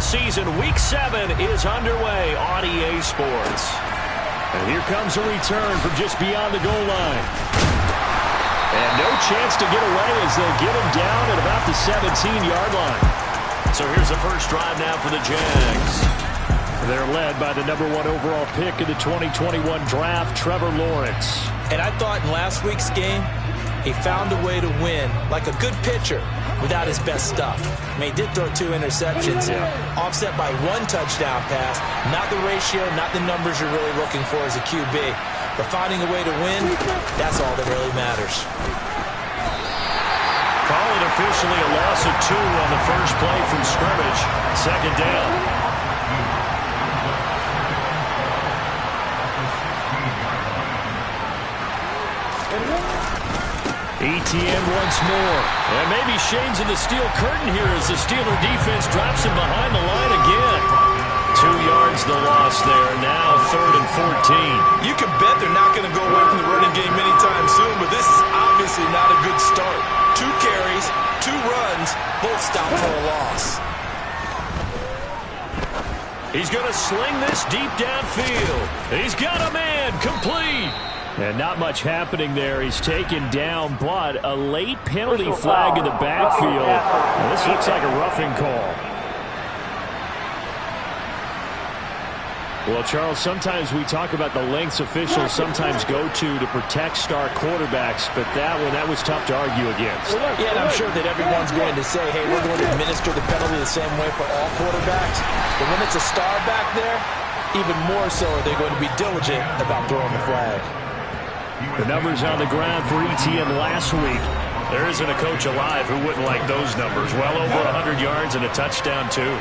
season. Week 7 is underway on EA Sports. And here comes a return from just beyond the goal line. And no chance to get away as they'll get him down at about the 17-yard line. So here's the first drive now for the Jags. They're led by the #1 overall pick in the 2021 draft, Trevor Lawrence. And I thought in last week's game, he found a way to win like a good pitcher without his best stuff. I mean, he did throw 2 interceptions, offset by 1 touchdown pass. Not the ratio, not the numbers you're really looking for as a QB. But finding a way to win, that's all that really matters. Call it officially a loss of 2 on the first play from scrimmage. Second down. ETN once more. And maybe Shane's in the steel curtain here as the Steeler defense drops him behind the line again. 2 yards the loss there. Now 3rd and 14. You can bet they're not going to go away from the running game anytime soon, but this is obviously not a good start. 2 carries, 2 runs, both stopped for a loss. He's going to sling this deep downfield. He's got a man, complete. And not much happening there. He's taken down, but a late penalty flag in the backfield. Now, this looks like a roughing call. Well, Charles, sometimes we talk about the lengths officials sometimes go to protect star quarterbacks, but that was tough to argue against. Yeah, and I'm sure that everyone's going to say, hey, we're going to administer the penalty the same way for all quarterbacks. But when it's a star back there, even more so are they going to be diligent about throwing the flag. The numbers on the ground for ETN last week. There isn't a coach alive who wouldn't like those numbers. Well over 100 yards and a touchdown, too.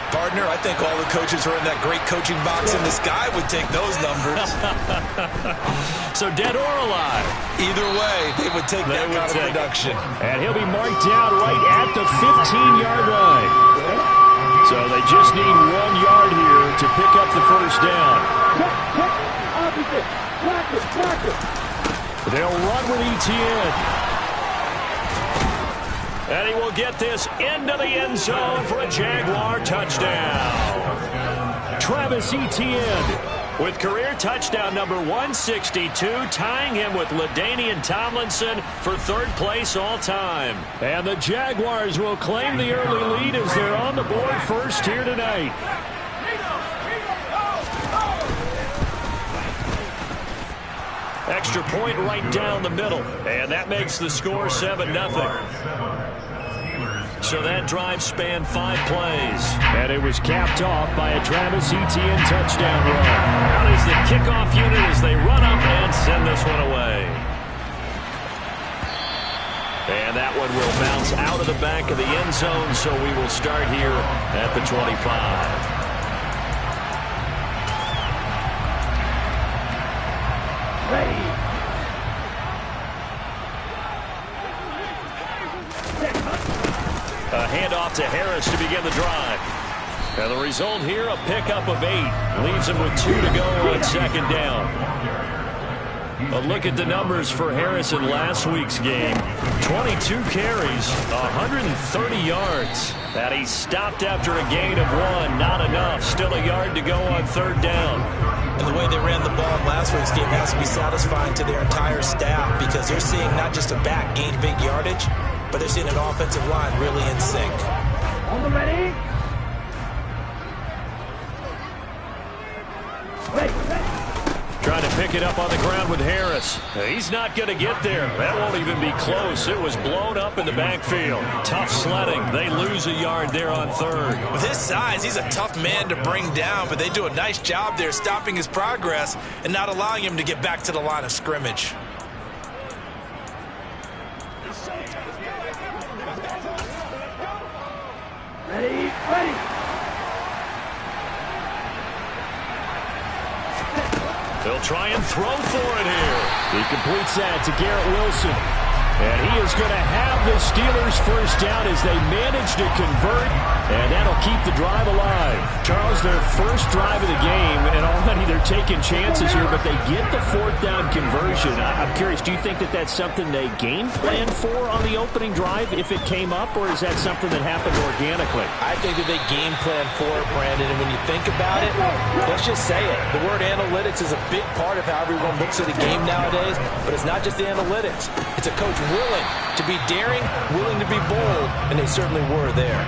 Partner, I think all the coaches who are in that great coaching box in the sky would take those numbers. So dead or alive? Either way, they would take that kind of production. And he'll be marked down right at the 15-yard line. So they just need 1 yard here to pick up the first down. They'll run with ETN. And he will get this into the end zone for a Jaguar touchdown. Travis Etienne with career touchdown number 162, tying him with LaDainian Tomlinson for 3rd place all time. And the Jaguars will claim the early lead as they're on the board first here tonight. Extra point right down the middle. And that makes the score 7-0. So that drive spanned 5 plays. And it was capped off by a Travis Etienne touchdown run. Out is the kickoff unit as they run up and send this one away. And that one will bounce out of the back of the end zone, so we will start here at the 25. A handoff to Harris to begin the drive. And the result here, a pickup of 8. Leaves him with 2 to go on 2nd down. A look at the numbers for Harris in last week's game. 22 carries, 130 yards. That he stopped after a gain of 1. Not enough. Still a yard to go on 3rd down. And the way they ran the ball in last week's game has to be satisfying to their entire staff because they're seeing not just a back gain big yardage, but they're seeing an offensive line really in sync. On the ready. Trying to pick it up on the ground with Harris. He's not going to get there. That won't even be close. It was blown up in the backfield. Tough sledding. They lose a yard there on 3rd. With his size, he's a tough man to bring down, but they do a nice job there stopping his progress and not allowing him to get back to the line of scrimmage. Ready. They'll try and throw for it here. He completes that to Garrett Wilson. And he is going to have the Steelers first down as they manage to convert. And that'll keep the drive alive. Charles, their first drive of the game, and already they're they're taking chances here, but they get the fourth down conversion. I'm curious, do you think that that's something they game plan for on the opening drive if it came up, or is that something that happened organically? I think that they game plan for it, Brandon, and when you think about it, let's just say it. The word analytics is a big part of how everyone looks at a game nowadays, but it's not just the analytics. It's a coach willing to be daring, willing to be bold, and they certainly were there.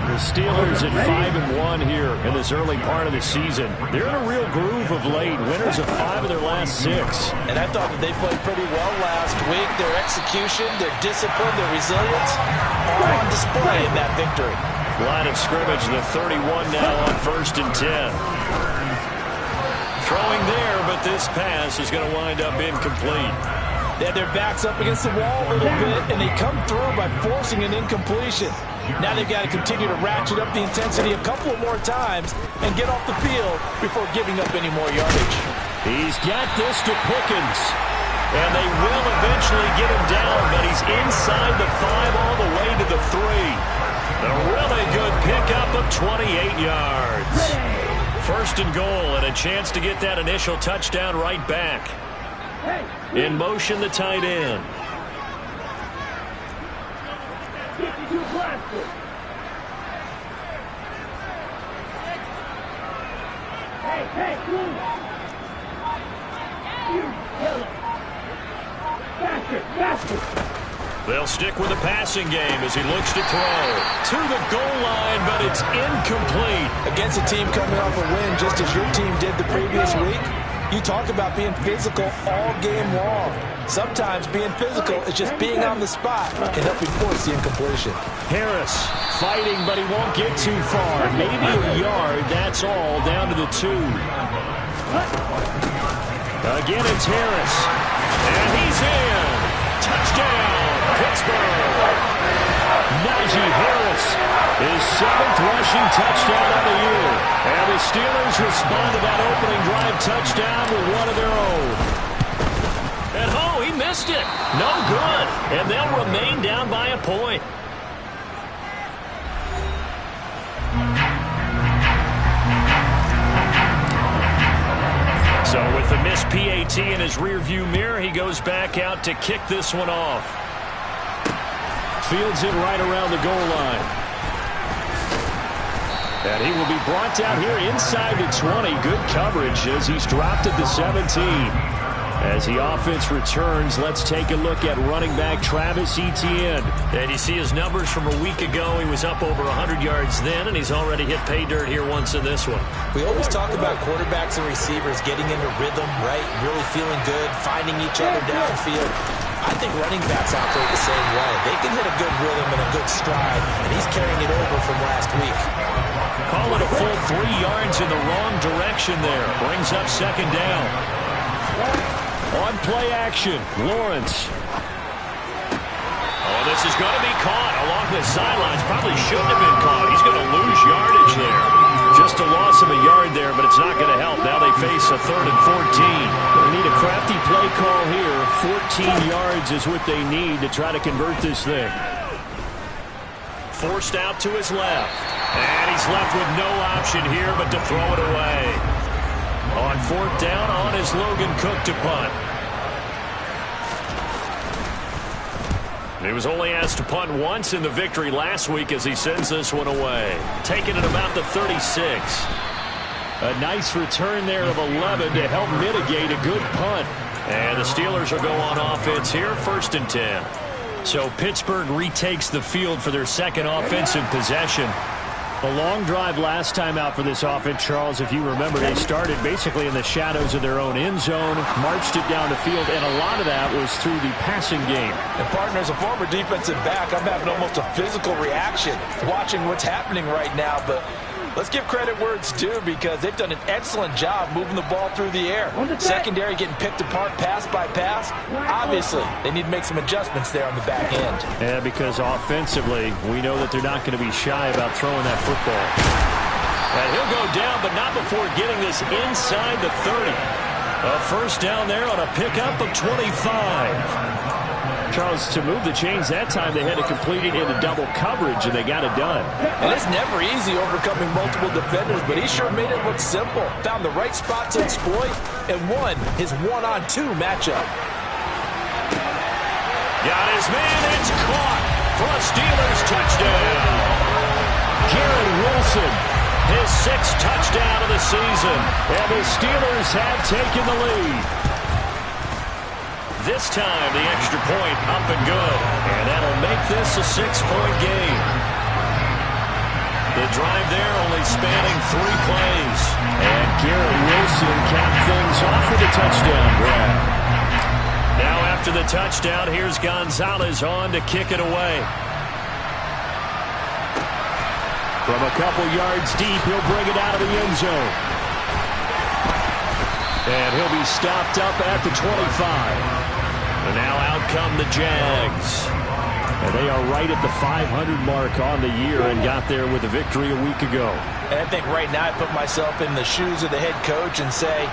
The Steelers at 5-1 here in this early part of the season. They're in a real groove of late. Winners of 5 of their last 6. And I thought that they played pretty well last week. Their execution, their discipline, their resilience, all on display in that victory. Line of scrimmage, the 31 now on 1st and 10. Throwing there, but this pass is going to wind up incomplete. They had their backs up against the wall a little bit, and they come through by forcing an incompletion. Now they've got to continue to ratchet up the intensity a couple more times and get off the field before giving up any more yardage. He's got this to Pickens, and they will eventually get him down, but he's inside the 5 all the way to the 3. A really good pickup of 28 yards. 1st and goal, and a chance to get that initial touchdown right back. In motion, the tight end. They'll stick with the passing game as he looks to throw. To the goal line, but it's incomplete. Against a team coming off a win just as your team did the previous week, you talk about being physical all game long. Sometimes being physical is just being on the spot and helping force the incompletion. Harris fighting, but he won't get too far. Maybe a yard, that's all, down to the 2. Again, it's Harris. And he's in. Touchdown, Pittsburgh. Najee Harris, his 7th rushing touchdown of the year. And the Steelers respond to that opening drive touchdown with one of their own. And oh, he missed it. No good. And they'll remain down by a point. So with the missed PAT in his rearview mirror, he goes back out to kick this one off. Fields it right around the goal line. And he will be brought down here inside the 20. Good coverage as he's dropped at the 17. As the offense returns, let's take a look at running back Travis Etienne. And you see his numbers from a week ago. He was up over 100 yards then, and he's already hit pay dirt here once in this one. We always talk about quarterbacks and receivers getting into rhythm, right? Really feeling good, finding each other downfield. I think running backs operate the same way. They can hit a good rhythm and a good stride, and he's carrying it over from last week. Call it a full 3 yards in the wrong direction there. Brings up 2nd down. On play action, Lawrence. Oh, this is going to be caught along the sidelines. Probably shouldn't have been caught. He's going to lose yardage there. Just a loss of a yard there, but it's not going to help. Now they face a 3rd and 14. They need a crafty play call here. 14 yards is what they need to try to convert this thing. Forced out to his left. And he's left with no option here but to throw it away. On 4th down, on is Logan Cook to punt. He was only asked to punt once in the victory last week as he sends this one away. Taking it about the 36. A nice return there of 11 to help mitigate a good punt. And the Steelers will go on offense here, 1st and 10. So Pittsburgh retakes the field for their 2nd offensive possession. A long drive last time out for this offense, Charles. If you remember, they started basically in the shadows of their own end zone, marched it down the field, and a lot of that was through the passing game. And partner, as a former defensive back, I'm having almost a physical reaction watching what's happening right now, but let's give credit where it's due because they've done an excellent job moving the ball through the air. Secondary getting picked apart pass by pass. Obviously, they need to make some adjustments there on the back end. Yeah, because offensively, we know that they're not going to be shy about throwing that football. And he'll go down, but not before getting this inside the 30. A 1st down there on a pickup of 25. Charles, to move the chains that time, they had to complete it into double coverage, and they got it done. And it's never easy overcoming multiple defenders, but he sure made it look simple. Found the right spot to exploit and won his one-on-two matchup. Got his man, it's caught for a Steelers touchdown. Garrett Wilson, his 6th touchdown of the season, and the Steelers have taken the lead. This time, the extra point up and good, and that'll make this a 6-point game. The drive there only spanning 3 plays. And Garrett Wilson capped things off with a touchdown grab. Now after the touchdown, here's Gonzalez on to kick it away. From a couple yards deep, he'll bring it out of the end zone. And he'll be stopped up at the 25. And now out come the Jags. And they are right at the 500 mark on the year and got there with a victory a week ago. And I think right now I put myself in the shoes of the head coach and say,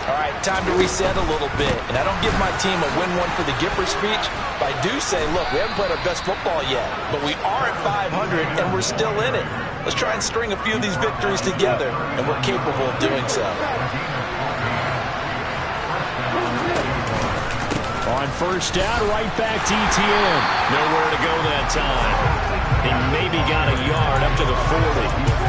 all right, time to reset a little bit. And I don't give my team a win one for the Gipper speech, but I do say, look, we haven't played our best football yet, but we are at 500 and we're still in it. Let's try and string a few of these victories together, and we're capable of doing so. On first down, right back to ETN. Nowhere to go that time. He maybe got a yard up to the 40.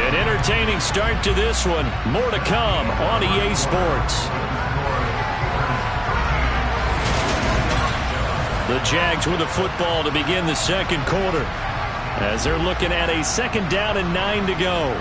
An entertaining start to this one. More to come on EA Sports. The Jags with the football to begin the second quarter, as they're looking at a 2nd down and 9 to go.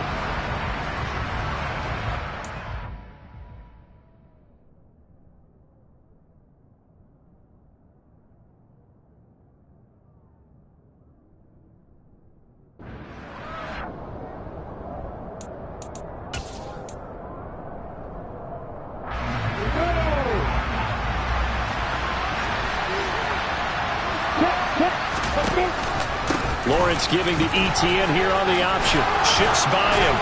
Lawrence giving to ETN here on the option. Shifts by him.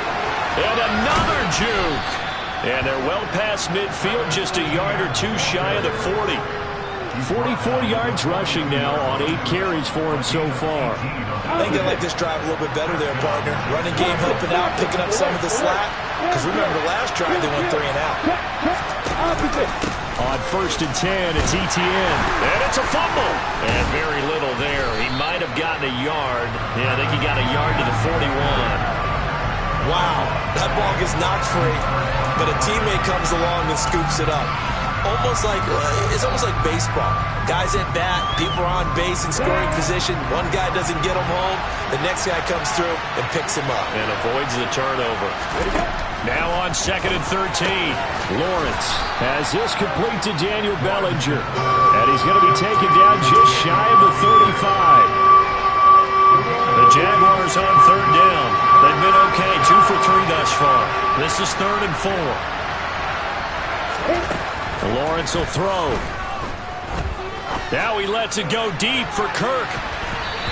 And another juke. And they're well past midfield, just a yard or 2 shy of the 40. 44 yards rushing now on 8 carries for him so far. I think they like this drive a little bit better there, partner. Running game helping out, picking up some of the slack. Because remember, the last drive they went 3 and out. On 1st and 10, it's ETN. And it's a fumble. And very little there. He might have gotten a yard. Yeah, I think he got a yard to the 41. Wow, that ball gets knocked free, but a teammate comes along and scoops it up. It's almost like baseball. Guys at bat, people are on base in scoring position. One guy doesn't get him home. The next guy comes through and picks him up. And avoids the turnover. Now on 2nd and 13. Lawrence has this complete to Daniel Bellinger. And he's going to be taken down just shy of the 35. The Jaguars on 3rd down. They've been okay, 2 for 3 thus far. This is 3rd and 4. Lawrence will throw. Now he lets it go deep for Kirk.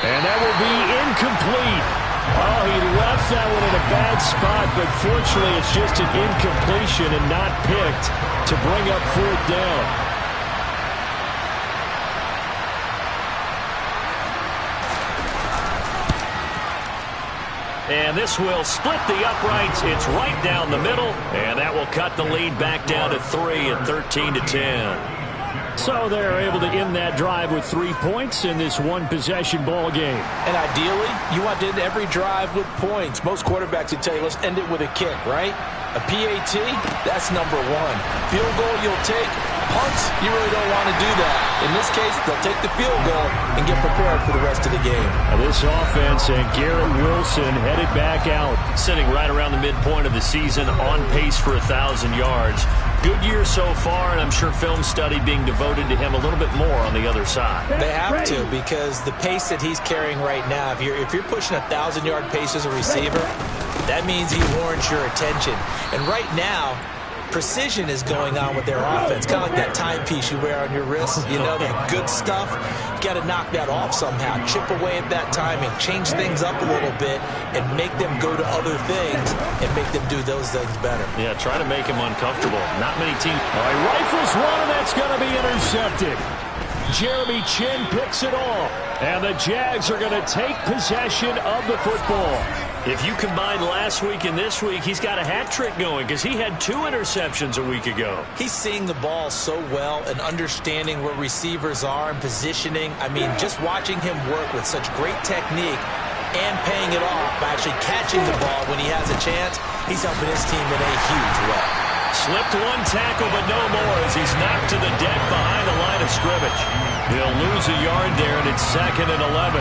And that will be incomplete. Oh, he left that one in a bad spot, but fortunately it's just an incompletion and not picked to bring up 4th down. And this will split the uprights. It's right down the middle, and that will cut the lead back down to 3 at 13-10. So they're able to end that drive with 3 points in this one-possession ball game. And ideally, you want to end every drive with points. Most quarterbacks would tell you, let's end it with a kick, right? A PAT, that's number 1. Field goal you'll take. Punts, you really don't want to do that. In this case, they'll take the field goal and get prepared for the rest of the game. Now this offense and Garrett Wilson headed back out. Sitting right around the midpoint of the season, on pace for 1,000 yards. Good year so far, and I'm sure film study being devoted to him a little bit more on the other side. They have to, because the pace that he's carrying right now, if you're pushing 1,000-yard pace as a receiver, that means he warrants your attention. And right now, precision is going on with their offense, kind of like that timepiece you wear on your wrist. You know, that good stuff. You got to knock that off somehow. Chip away at that timing, change things up a little bit, and make them go to other things and make them do those things better. Yeah, try to make him uncomfortable. Not many teams. All right, rifles one, and that's going to be intercepted. Jeremy Chin picks it off, and the Jags are going to take possession of the football. If you combine last week and this week, he's got a hat trick going because he had 2 interceptions a week ago. He's seeing the ball so well and understanding where receivers are and positioning. I mean, just watching him work with such great technique and paying it off by actually catching the ball when he has a chance, he's helping his team in a huge way. Slipped one tackle, but no more as he's knocked to the deck behind the line of scrimmage. He'll lose a yard there, and it's 2nd and 11.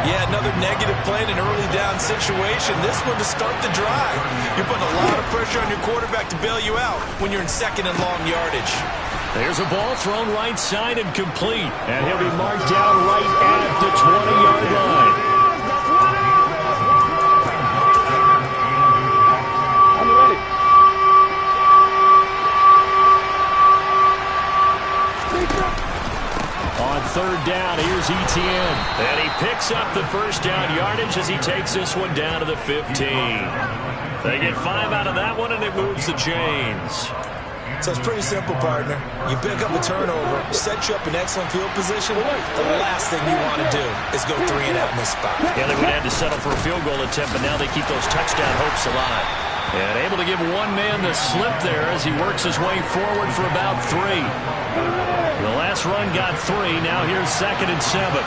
Yeah, another negative play in an early down situation. This one to start the drive. You're putting a lot of pressure on your quarterback to bail you out when you're in 2nd and long yardage. There's a ball thrown right side and complete, and he'll be marked down right at the 20-yard line. On 3rd down, here's Etienne. And he picks up the first down yardage as he takes this one down to the 15. They get 5 out of that one, and it moves the chains. So it's pretty simple, partner. You pick up a turnover, set you up in excellent field position. The last thing you want to do is go 3 and out in this spot. Yeah, they would have to settle for a field goal attempt, but now they keep those touchdown hopes alive. And able to give one man the slip there as he works his way forward for about 3. The last run got 3. Now here's 2nd and 7.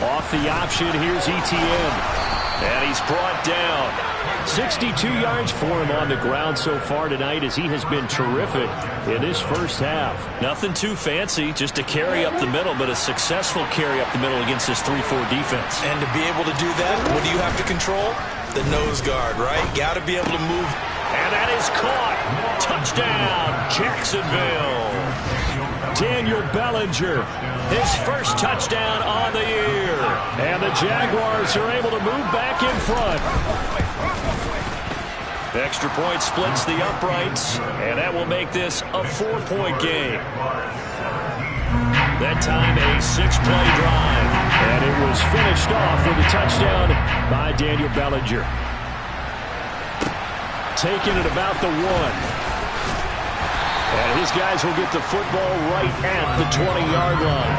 Off the option, here's Etienne. And he's brought down. 62 yards for him on the ground so far tonight as he has been terrific in this first half. Nothing too fancy, just a carry up the middle, but a successful carry up the middle against this 3-4 defense. And to be able to do that, what do you have to control? The nose guard, right? Got to be able to move. And that is caught. Touchdown, Jacksonville. Daniel Bellinger, his first touchdown on the year. And the Jaguars are able to move back in front. Extra point splits the uprights, and that will make this a 4-point game. That time a 6-play drive, and it was finished off with a touchdown by Daniel Bellinger. Taking it about the 1. And his guys will get the football right at the 20-yard line.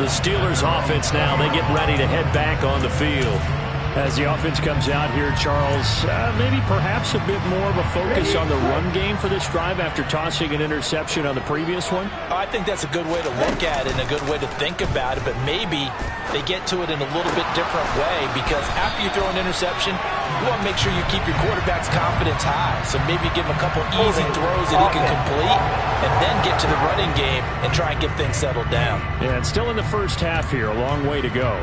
The Steelers' offense now, they get ready to head back on the field. As the offense comes out here, Charles, maybe perhaps a bit more of a focus on the run game for this drive after tossing an interception on the previous one? I think that's a good way to look at it and a good way to think about it, but maybe they get to it in a little bit different way because after you throw an interception, you want to make sure you keep your quarterback's confidence high. So maybe give him a couple easy throws that he can complete and then get to the running game and try and get things settled down. Yeah, and still in the first half here, a long way to go.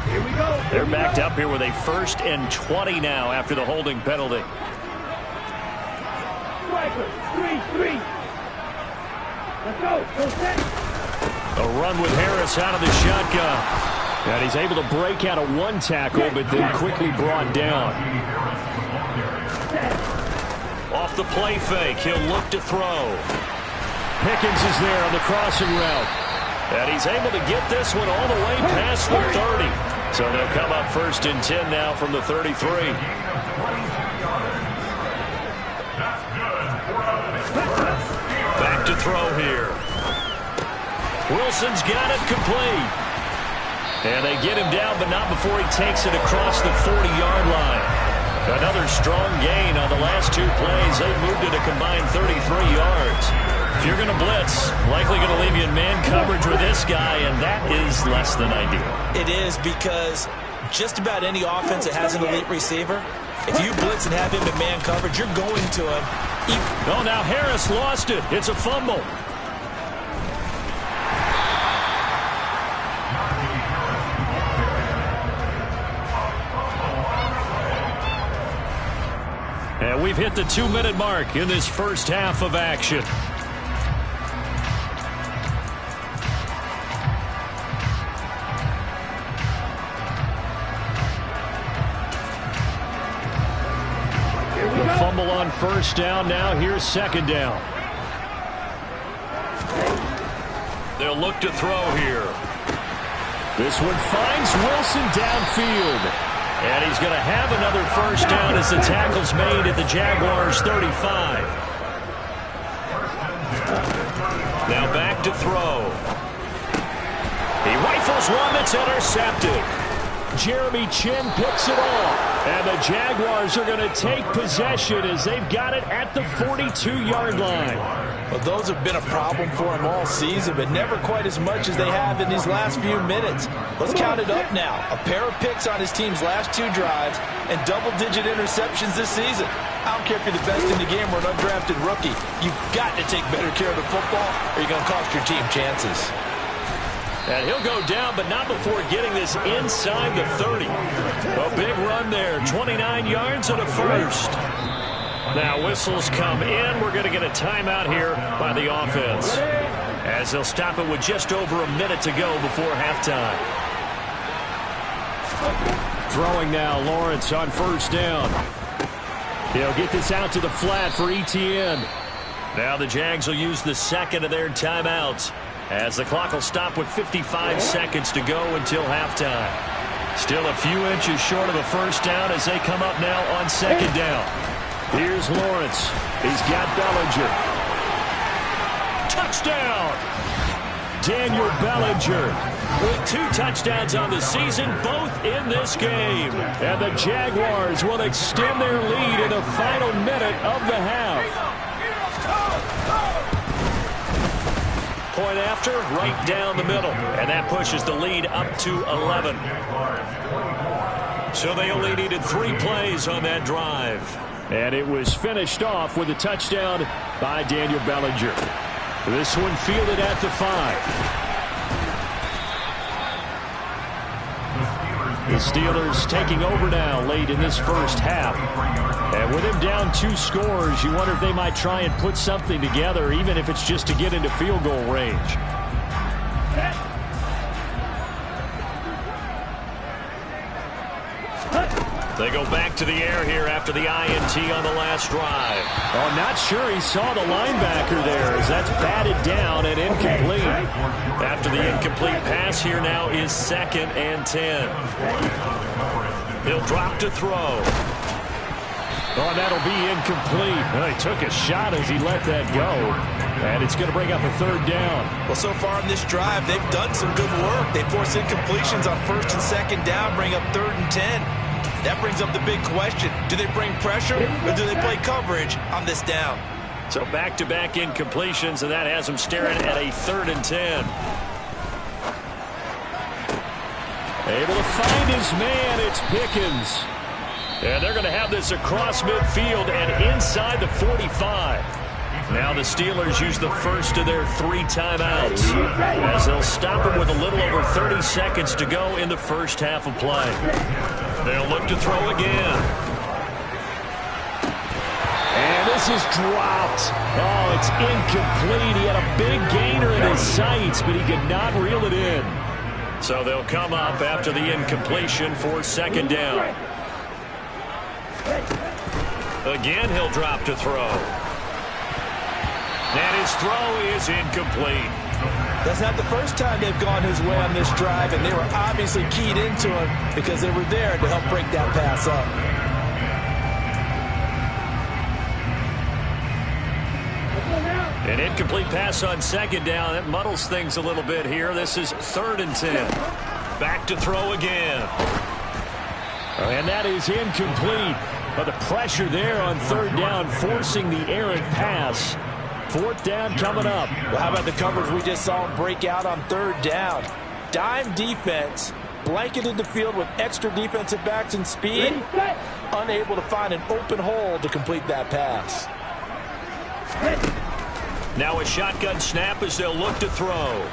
Here we go. They're backed up here with a 1st and 20 now after the holding penalty. Striker, 3-3. Let's go. Go set. A run with Harris out of the shotgun. And he's able to break out of 1 tackle, but then quickly brought down. Off the play fake, he'll look to throw. Pickens is there on the crossing route. And he's able to get this one all the way past the 30. So they'll come up 1st and 10 now from the 33. Back to throw here. Wilson's got it complete. And they get him down, but not before he takes it across the 40-yard line. Another strong gain on the last 2 plays. They've moved it a combined 33 yards. If you're going to blitz, likely going to leave you in man coverage with this guy, and that is less than ideal. It is because just about any offense that has an elite receiver, if you blitz and have him in man coverage, you're going to him. Oh, now Harris lost it. It's a fumble. And we've hit the 2-minute mark in this first half of action. scramble on first down. Now here's second down. They'll look to throw here. This one finds Wilson downfield. And he's going to have another first down as the tackle's made at the Jaguars' 35. Now back to throw. He rifles one that's intercepted. Jeremy Chin picks it off. And the Jaguars are going to take possession as they've got it at the 42-yard line. Well, those have been a problem for him all season, but never quite as much as they have in these last few minutes. Let's count it up now. A pair of picks on his team's last 2 drives and double-digit interceptions this season. I don't care if you're the best in the game or an undrafted rookie. You've got to take better care of the football or you're going to cost your team chances. And he'll go down, but not before getting this inside the 30. A big run there, 29 yards and a first. Now whistles come in. We're going to get a timeout here by the offense, as they'll stop it with just over a minute to go before halftime. Throwing now, Lawrence on first down. He'll get this out to the flat for Etienne. Now the Jags will use the second of their timeouts, as the clock will stop with 55 seconds to go until halftime. Still a few inches short of a first down as they come up now on second down. Here's Lawrence. He's got Bellinger. Touchdown! Daniel Bellinger with 2 touchdowns on the season, both in this game. And the Jaguars will extend their lead in the final minute of the half. Point after, right down the middle. And that pushes the lead up to 11. So they only needed 3 plays on that drive. And it was finished off with a touchdown by Daniel Bellinger. This one fielded at the 5. The Steelers taking over now late in this first half. And with him down 2 scores, you wonder if they might try and put something together, even if it's just to get into field goal range. They go back to the air here after the INT on the last drive. Oh, not sure he saw the linebacker there, as that's batted down and incomplete. After the incomplete pass, here now is 2nd and 10. He'll drop to throw. Oh, that'll be incomplete. Well, he took a shot as he let that go. And it's going to bring up a 3rd down. Well, so far in this drive, they've done some good work. They force incompletions on 1st and 2nd down, bring up 3rd and 10. That brings up the big question. Do they bring pressure or do they play coverage on this down? So back-to-back incompletions, and that has them staring at a 3rd and 10. Able to find his man. It's Pickens. And they're going to have this across midfield and inside the 45. Now the Steelers use the first of their 3 timeouts, as they'll stop it with a little over 30 seconds to go in the first half of play. They'll look to throw again. And this is dropped. Oh, it's incomplete. He had a big gainer in his sights, but he could not reel it in. So they'll come up after the incompletion for 2nd down. Again, he'll drop to throw. And his throw is incomplete. That's not the first time they've gone his way on this drive, and they were obviously keyed into him because they were there to help break that pass up. An incomplete pass on 2nd down. That muddles things a little bit here. This is 3rd and 10. Back to throw again. And that is incomplete. But the pressure there on 3rd down, forcing the errant pass. 4th down coming up. Well, how about the coverage we just saw him break out on 3rd down? Dime defense, blanketed the field with extra defensive backs and speed, unable to find an open hole to complete that pass. Now a shotgun snap as they'll look to throw.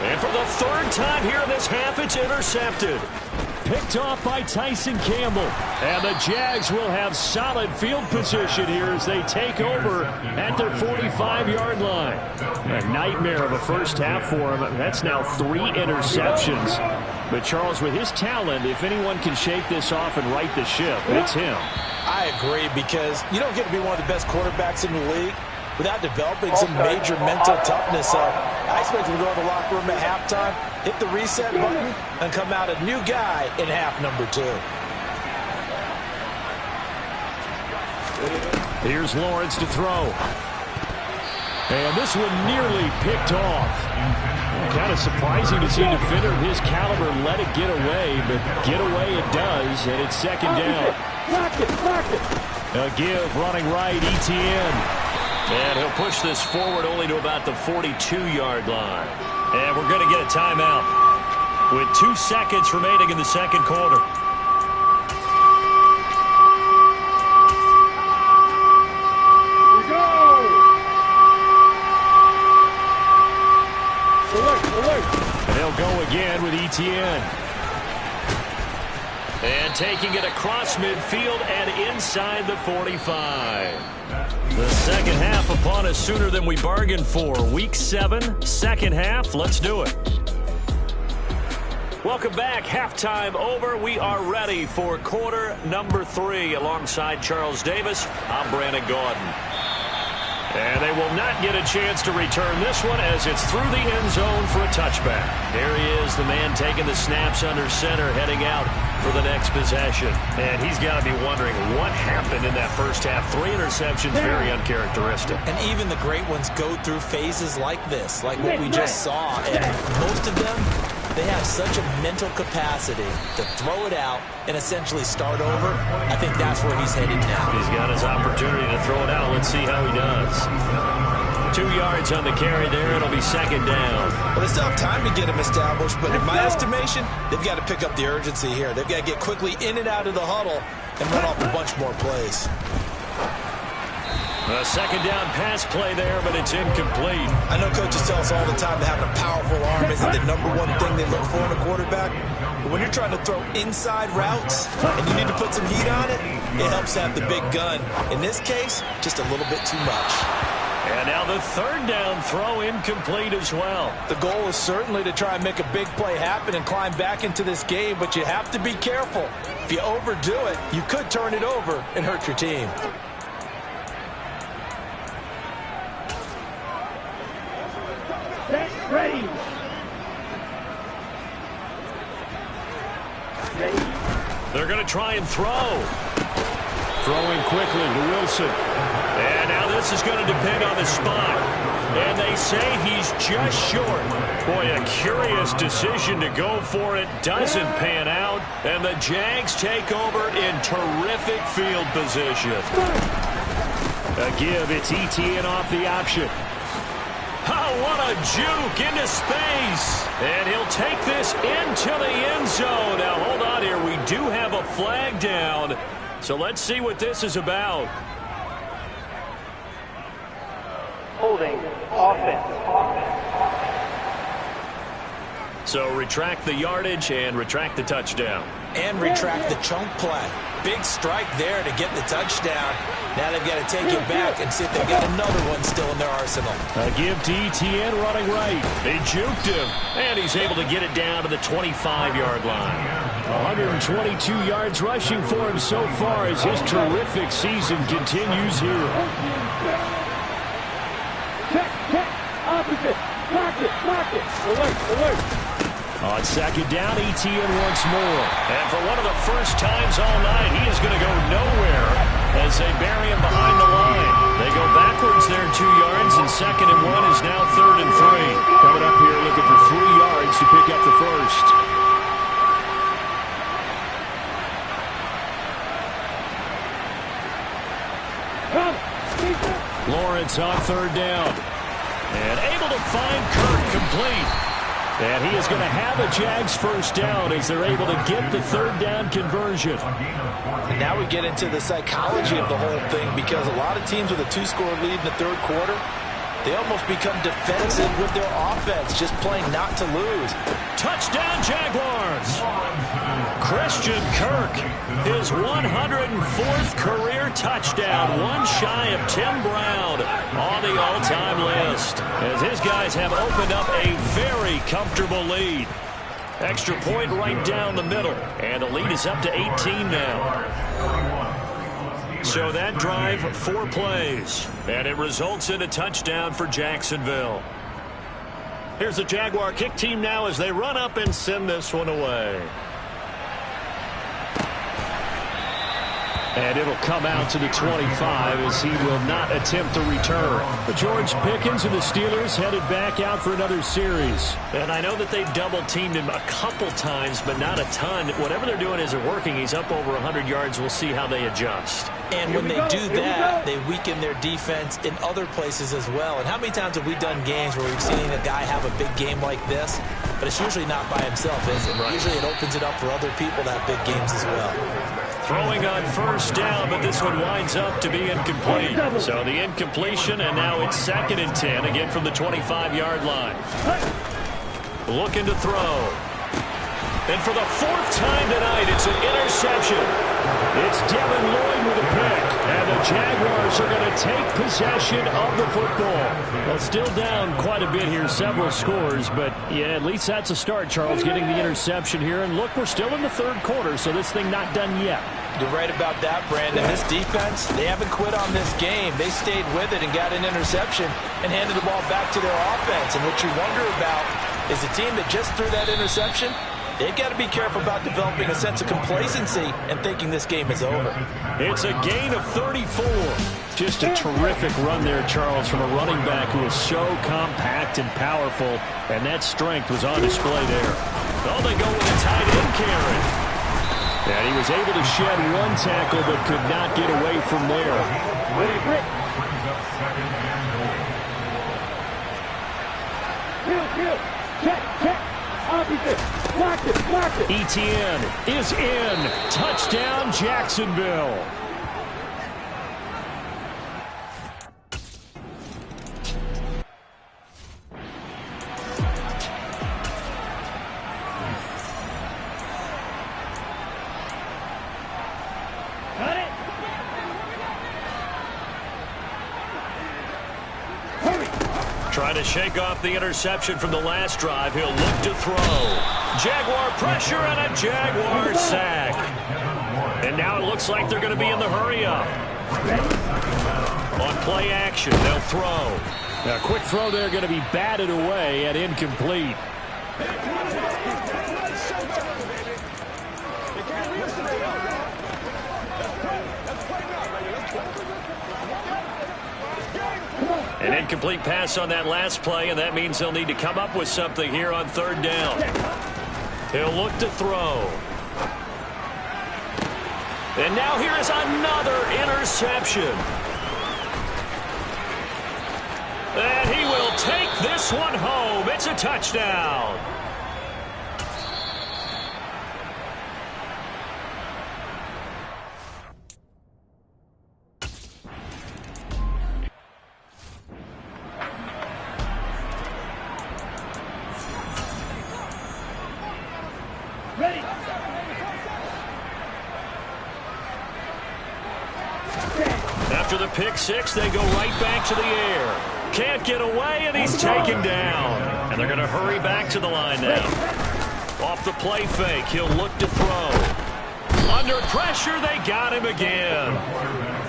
And for the 3rd time here in this half, it's intercepted. Picked off by Tyson Campbell. And the Jags will have solid field position here as they take over at their 45-yard line. A nightmare of a first half for him. That's now 3 interceptions. But Charles, with his talent, if anyone can shake this off and right the ship, it's him. I agree, because you don't get to be one of the best quarterbacks in the league without developing some major mental toughness. So I expect him to go to the locker room at halftime, hit the reset button, and come out a new guy in half number 2. Here's Lawrence to throw. And this one nearly picked off. Kind of surprising to see a defender of his caliber let it get away, but get away it does, and it's second down. A give running right, Etienne. And he'll push this forward only to about the 42-yard line. And we're going to get a timeout with 2 seconds remaining in the second quarter. And they'll go again with Etienne. And taking it across midfield and inside the 45. The second half upon us sooner than we bargained for. Week 7, second half. Let's do it. Welcome back. Halftime over. We are ready for quarter number 3. Alongside Charles Davis, I'm Brandon Gaudin. And they will not get a chance to return this one as it's through the end zone for a touchback. There he is, the man taking the snaps under center, heading out for the next possession. And he's got to be wondering what happened in that first half. 3 interceptions, very uncharacteristic. And even the great ones go through phases like this, like what we just saw. And most of them, they have such a mental capacity to throw it out and essentially start over. I think that's where he's headed now. He's got his opportunity to throw it out. Let's see how he does. 2 yards on the carry there. It'll be second down. Well, they still have time to get him established, but in my estimation, they've got to pick up the urgency here. They've got to get quickly in and out of the huddle and run off a bunch more plays. A second down pass play there, but it's incomplete. I know coaches tell us all the time that having a powerful arm isn't the #1 thing they look for in a quarterback. But when you're trying to throw inside routes and you need to put some heat on it, it helps have the big gun. In this case, just a little bit too much. And now the third down throw incomplete as well. The goal is certainly to try and make a big play happen and climb back into this game, but you have to be careful. If you overdo it, you could turn it over and hurt your team. Ready. They're going to try and throw. Throwing quickly to Wilson. And now this is going to depend on the spot. And they say he's just short. Boy, a curious decision to go for it. Doesn't pan out. And the Jags take over in terrific field position. A give. It's Etienne off the option. Oh, what a juke into space. And he'll take this into the end zone. Now, hold on here. We do have a flag down. So let's see what this is about. Holding. Offense. So retract the yardage and retract the touchdown. And retract the chunk play. Big strike there to get the touchdown. Now they've got to take it back and see if they've got another one still in their arsenal. A give to Etienne running right. They juked him. And he's able to get it down to the 25-yard line. 122 yards rushing for him so far as his terrific season continues here. Check. Opposite. Lock it. Alert. On second down, Etienne once more. And for one of the first times all night, he is going to go nowhere as they bury him behind the line. They go backwards there 2 yards, and 2nd and 1 is now 3rd and 3. Coming up here looking for 3 yards to pick up the first. Lawrence on 3rd down. And able to find Kirk complete. And he is going to have a Jags first down as they're able to get the 3rd down conversion. And now we get into the psychology of the whole thing, because a lot of teams with a 2-score lead in the 3rd quarter, they almost become defensive with their offense, just playing not to lose. Touchdown, Jaguars! Christian Kirk, his 104th career touchdown, one shy of Tim Brown on the all-time list, as his guys have opened up a very comfortable lead. Extra point right down the middle, and the lead is up to 18 now. So that drive, 4 plays, and it results in a touchdown for Jacksonville. Here's the Jaguar kick team now as they run up and send this one away. And it'll come out to the 25 as he will not attempt to return. But George Pickens and the Steelers headed back out for another series. And I know that they've double-teamed him a couple times, but not a ton. Whatever they're doing isn't working. He's up over 100 yards. We'll see how they adjust. And when they do that, they weaken their defense in other places as well. And how many times have we done games where we've seen a guy have a big game like this? But it's usually not by himself, is it? Right. Usually it opens it up for other people to have big games as well. Throwing on first down, but this one winds up to be incomplete. So the incompletion, and now it's 2nd and 10, again from the 25-yard line. Looking to throw. And for the 4th time tonight, it's an interception. It's Devin Lloyd with a pick. And the Jaguars are going to take possession of the football. Well, still down quite a bit here, several scores. But, yeah, at least that's a start, Charles, getting the interception here. And, look, we're still in the 3rd quarter, so this thing not done yet. You're right about that, Brandon. This defense, they haven't quit on this game. They stayed with it and got an interception and handed the ball back to their offense. And what you wonder about is a team that just threw that interception, they've got to be careful about developing a sense of complacency and thinking this game is over. It's a gain of 34. Just a terrific run there, Charles, from a running back who is so compact and powerful, and that strength was on display there. Oh, they go with a tight end carry. And he was able to shed one tackle but could not get away from there. Check. Opposite. Block it. Etienne is in. Touchdown, Jacksonville. Trying to shake off the interception from the last drive. He'll look to throw. Jaguar pressure and a Jaguar sack. And now it looks like they're going to be in the hurry-up. On play action, they'll throw. Now, a quick throw there going to be batted away and incomplete. An incomplete pass on that last play, and that means they'll need to come up with something here on 3rd down. He'll look to throw. And now here is another interception. And he will take this one home. It's a touchdown. After the pick six, they go right back to the air. Can't get away, and he's taken down. And they're going to hurry back to the line now. Off the play fake, he'll look to throw. Under pressure, they got him again.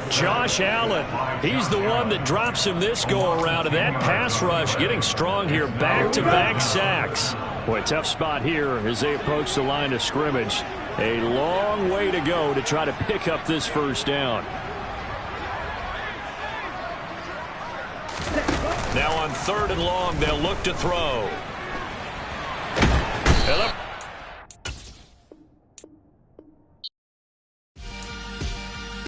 Josh Allen, he's the one that drops him this go-around, and that pass rush getting strong here. Back-to-back sacks. Boy, tough spot here as they approach the line of scrimmage. A long way to go to try to pick up this 1st down. Now on 3rd and long, they'll look to throw. And the